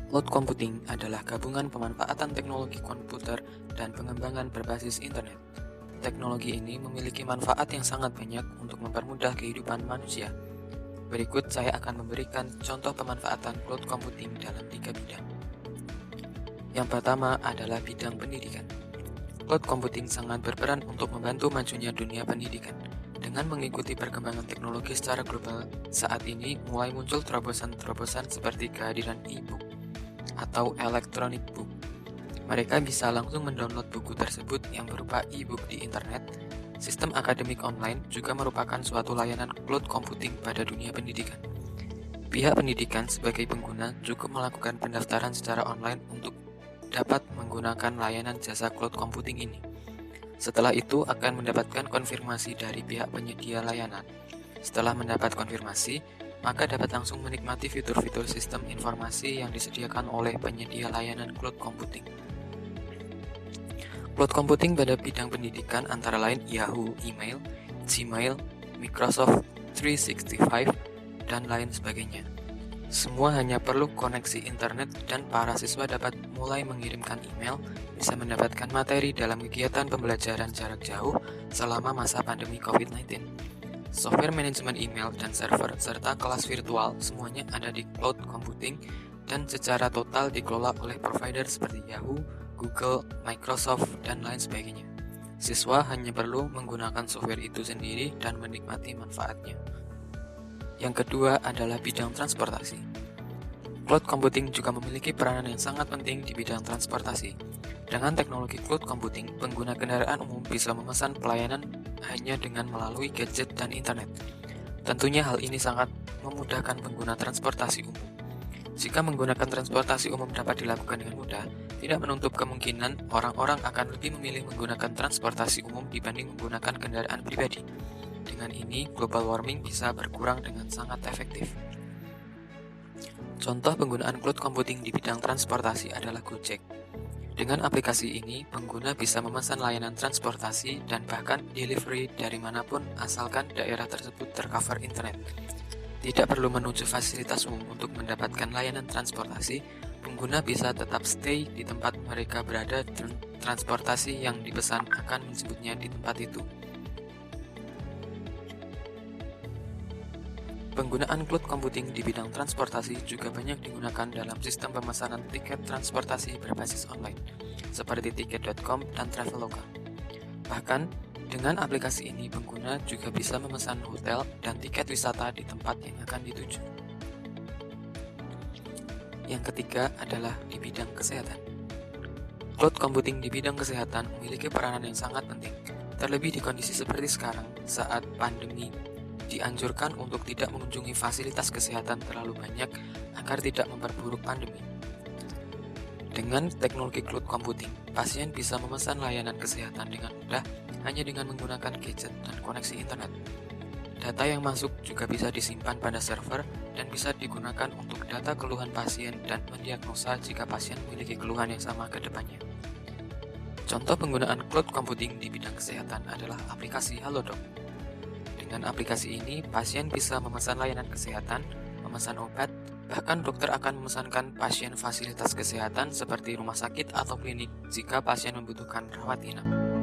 Cloud computing adalah gabungan pemanfaatan teknologi komputer dan pengembangan berbasis internet. Teknologi ini memiliki manfaat yang sangat banyak untuk mempermudah kehidupan manusia. Berikut saya akan memberikan contoh pemanfaatan cloud computing dalam 3 bidang. Yang pertama adalah bidang pendidikan. Cloud computing sangat berperan untuk membantu majunya dunia pendidikan. Dengan mengikuti perkembangan teknologi secara global, saat ini mulai muncul terobosan-terobosan seperti kehadiran e-book atau electronic book. Mereka bisa langsung mendownload buku tersebut yang berupa e-book di internet. Sistem akademik online juga merupakan suatu layanan cloud computing pada dunia pendidikan. Pihak pendidikan sebagai pengguna cukup melakukan pendaftaran secara online untuk dapat menggunakan layanan jasa cloud computing ini. Setelah itu akan mendapatkan konfirmasi dari pihak penyedia layanan. Setelah mendapat konfirmasi, maka dapat langsung menikmati fitur-fitur sistem informasi yang disediakan oleh penyedia layanan cloud computing. Cloud computing pada bidang pendidikan antara lain Yahoo Email, Gmail, Microsoft 365, dan lain sebagainya. Semua hanya perlu koneksi internet dan para siswa dapat mulai mengirimkan email, bisa mendapatkan materi dalam kegiatan pembelajaran jarak jauh selama masa pandemi COVID-19. Software manajemen email dan server serta kelas virtual semuanya ada di cloud computing dan secara total dikelola oleh provider seperti Yahoo, Google, Microsoft, dan lain sebagainya. Siswa hanya perlu menggunakan software itu sendiri dan menikmati manfaatnya. Yang kedua adalah bidang transportasi. Cloud computing juga memiliki peranan yang sangat penting di bidang transportasi. Dengan teknologi cloud computing, pengguna kendaraan umum bisa memesan pelayanan hanya dengan melalui gadget dan internet. Tentunya hal ini sangat memudahkan pengguna transportasi umum. Jika menggunakan transportasi umum dapat dilakukan dengan mudah, tidak menutup kemungkinan orang-orang akan lebih memilih menggunakan transportasi umum dibanding menggunakan kendaraan pribadi. Dengan ini, global warming bisa berkurang dengan sangat efektif. Contoh penggunaan cloud computing di bidang transportasi adalah Gojek. Dengan aplikasi ini, pengguna bisa memesan layanan transportasi dan bahkan delivery dari manapun asalkan daerah tersebut tercover internet. Tidak perlu menuju fasilitas umum untuk mendapatkan layanan transportasi, pengguna bisa tetap stay di tempat mereka berada dan transportasi yang dipesan akan menjemputnya di tempat itu. Penggunaan cloud computing di bidang transportasi juga banyak digunakan dalam sistem pemesanan tiket transportasi berbasis online, seperti tiket.com dan Traveloka. Bahkan, dengan aplikasi ini pengguna juga bisa memesan hotel dan tiket wisata di tempat yang akan dituju. Yang ketiga adalah di bidang kesehatan. Cloud computing di bidang kesehatan memiliki peranan yang sangat penting, terlebih di kondisi seperti sekarang saat pandemi. Dianjurkan untuk tidak mengunjungi fasilitas kesehatan terlalu banyak agar tidak memperburuk pandemi. Dengan teknologi cloud computing, pasien bisa memesan layanan kesehatan dengan mudah hanya dengan menggunakan gadget dan koneksi internet. Data yang masuk juga bisa disimpan pada server dan bisa digunakan untuk data keluhan pasien dan mendiagnosa jika pasien memiliki keluhan yang sama ke depannya. Contoh penggunaan cloud computing di bidang kesehatan adalah aplikasi Halodoc. Dengan aplikasi ini, pasien bisa memesan layanan kesehatan, memesan obat, bahkan dokter akan memesankan pasien fasilitas kesehatan seperti rumah sakit atau klinik jika pasien membutuhkan rawat inap.